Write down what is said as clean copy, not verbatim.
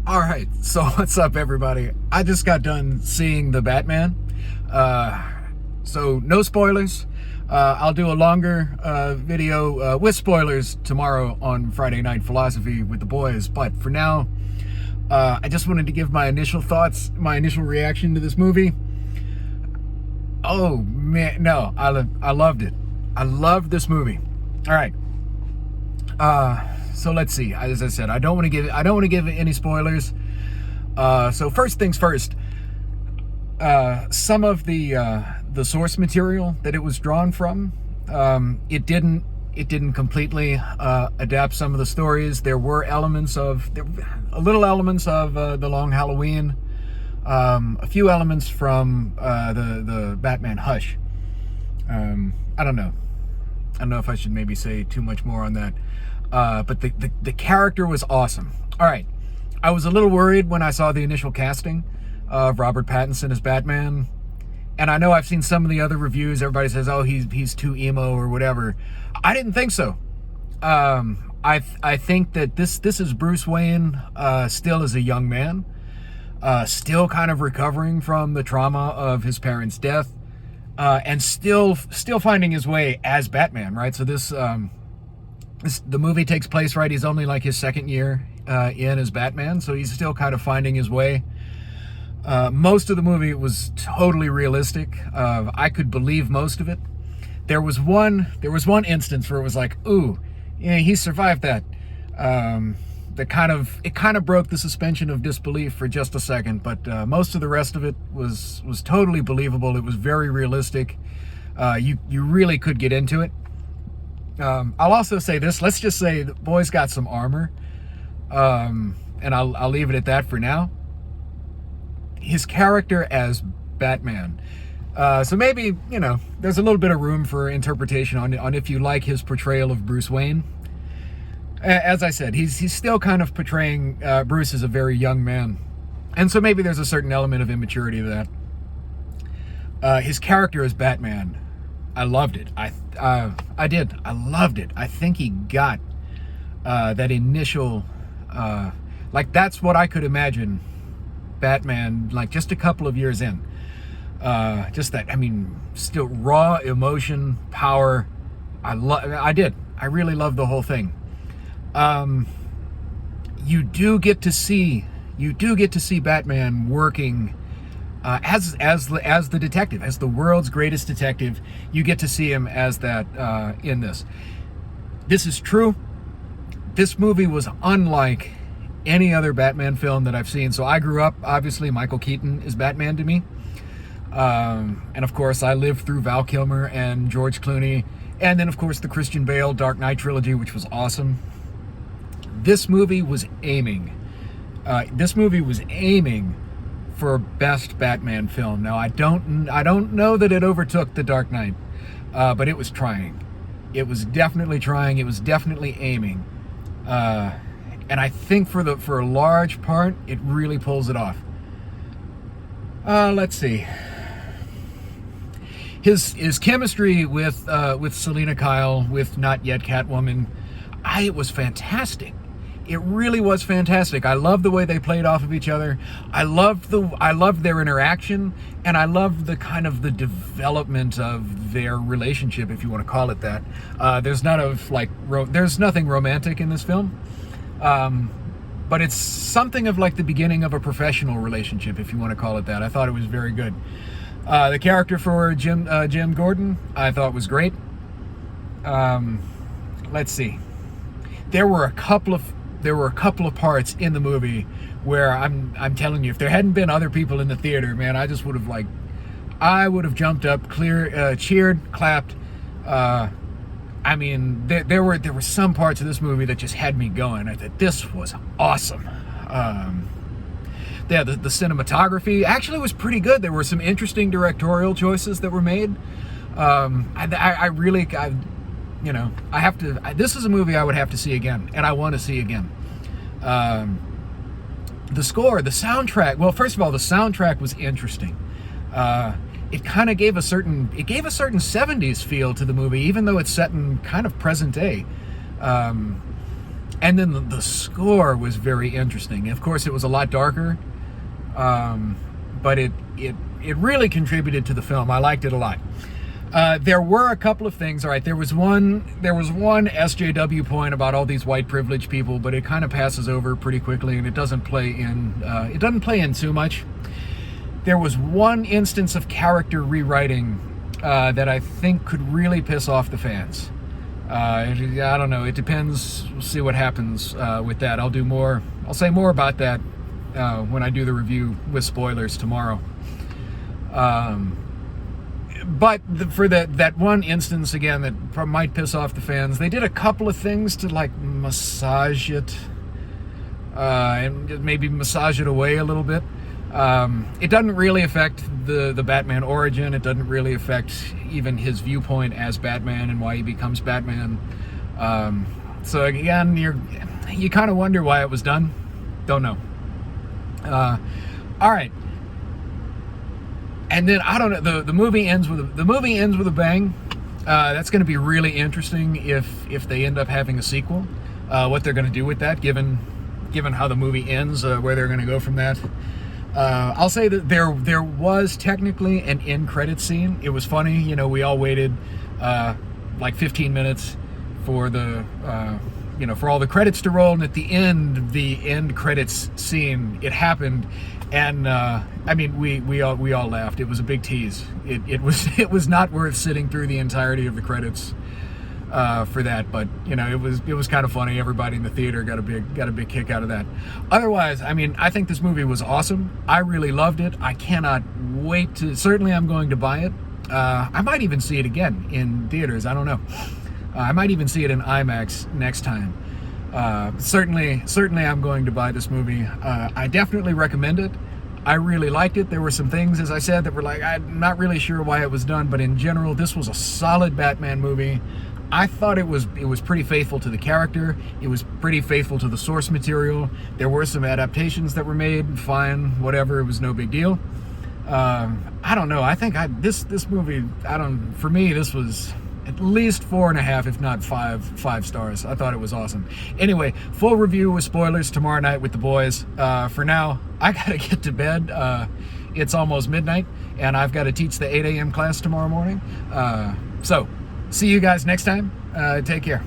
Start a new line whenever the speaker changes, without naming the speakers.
All right, so what's up, everybody? I just got done seeing The Batman. So no spoilers. I'll do a longer video with spoilers tomorrow on Friday Night Philosophy with the boys. But for now, I just wanted to give my initial thoughts, my initial reaction to this movie. Oh man, no, I loved it. I loved this movie. All right. So let's see. As I said, I don't want to give any spoilers. So first things first. Some of the source material that it was drawn from, it didn't completely adapt some of the stories. There were little elements of the Long Halloween, a few elements from the Batman Hush. I don't know if I should maybe say too much more on that. But the character was awesome. All right. I was a little worried when I saw the initial casting of Robert Pattinson as Batman. And I know I've seen some of the other reviews. Everybody says, oh, he's too emo or whatever. I didn't think so. I think that this is Bruce Wayne still as a young man, still kind of recovering from the trauma of his parents' death, and still finding his way as Batman, right? So the movie takes place, right? He's only like his second year in as Batman, so he's still kind of finding his way. Most of the movie was totally realistic. I could believe most of it. There was one instance where it was like, ooh, yeah, he survived that. It kind of broke the suspension of disbelief for just a second, but most of the rest of it was totally believable. It was very realistic. You really could get into it. I'll also say this. Let's just say the boy's got some armor, and I'll leave it at that for now. His character as Batman. So maybe, there's a little bit of room for interpretation on if you like his portrayal of Bruce Wayne. As I said, he's still kind of portraying Bruce as a very young man. And so maybe there's a certain element of immaturity to that. His character as Batman, I loved it. I did. I loved it. I think he got that initial, that's what I could imagine Batman, like just a couple of years in. Just that, still raw emotion, power. I did. I really loved the whole thing. You do get to see Batman working as the detective, as the world's greatest detective. You get to see him as that in this. This is true. This movie was unlike any other Batman film that I've seen. So I grew up, obviously, Michael Keaton is Batman to me. And of course, I lived through Val Kilmer and George Clooney. And then, of course, the Christian Bale Dark Knight trilogy, which was awesome. This movie was aiming for best Batman film. Now, I don't know that it overtook The Dark Knight, but it was trying. It was definitely trying. It was definitely aiming. And I think for a large part, it really pulls it off. Let's see. His chemistry with Selena Kyle, with Not Yet Catwoman, it was fantastic. It really was fantastic. I loved the way they played off of each other. I loved their interaction, and I loved the kind of the development of their relationship, if you want to call it that. There's nothing romantic in this film. But it's something of like the beginning of a professional relationship, if you want to call it that. I thought it was very good. The character for Jim Gordon, I thought was great. Let's see. There were a couple of parts in the movie where I'm telling you, if there hadn't been other people in the theater, man, I just would have jumped up, cheered, clapped. There were some parts of this movie that just had me going. I thought this was awesome. The cinematography actually was pretty good. There were some interesting directorial choices that were made. This is a movie I would have to see again, and I want to see again. The score, the soundtrack. Well, first of all, the soundtrack was interesting. It kind of gave a certain 70s feel to the movie, even though it's set in kind of present day. And then the score was very interesting. Of course, it was a lot darker, but it really contributed to the film. I liked it a lot. There were a couple of things. All right, there was one SJW point about all these white privileged people, but it kind of passes over pretty quickly, and it doesn't play in too much. There was one instance of character rewriting that I think could really piss off the fans. I don't know. It depends. We'll see what happens with that. I'll say more about that when I do the review with spoilers tomorrow. But for that one instance, again, that might piss off the fans, they did a couple of things to like massage it and maybe massage it away a little bit. It doesn't really affect the Batman origin. It doesn't really affect even his viewpoint as Batman and why he becomes Batman. So again, you kind of wonder why it was done. Don't know. All right. And then I don't know. The movie ends with a bang. That's going to be really interesting if they end up having a sequel. What they're going to do with that, given how the movie ends, where they're going to go from that. I'll say that there was technically an end credit scene. It was funny. You know, we all waited like 15 minutes for for all the credits to roll, and at the end credits scene, it happened. And I mean, we all laughed. It was a big tease. It was not worth sitting through the entirety of the credits for that, but you know, it was kind of funny. Everybody in the theater got a big kick out of that. Otherwise, I mean, I think this movie was awesome. I really loved it. I cannot wait to. Certainly, I'm going to buy it. I might even see it again in theaters. I don't know. I might even see it in IMAX next time. Certainly I'm going to buy this movie. I definitely recommend it. I really liked it. There were some things, as I said, that were like, I'm not really sure why it was done, but in general, this was a solid Batman movie. I thought it was pretty faithful to the character. It was pretty faithful to the source material. There were some adaptations that were made, fine, whatever, it was no big deal. I don't know. I think this movie, for me, this was at least 4.5, if not 5 stars. I thought it was awesome. Anyway, full review with spoilers tomorrow night with the boys. For now, I gotta get to bed. It's almost midnight, and I've got to teach the 8 a.m. class tomorrow morning. So, see you guys next time. Take care.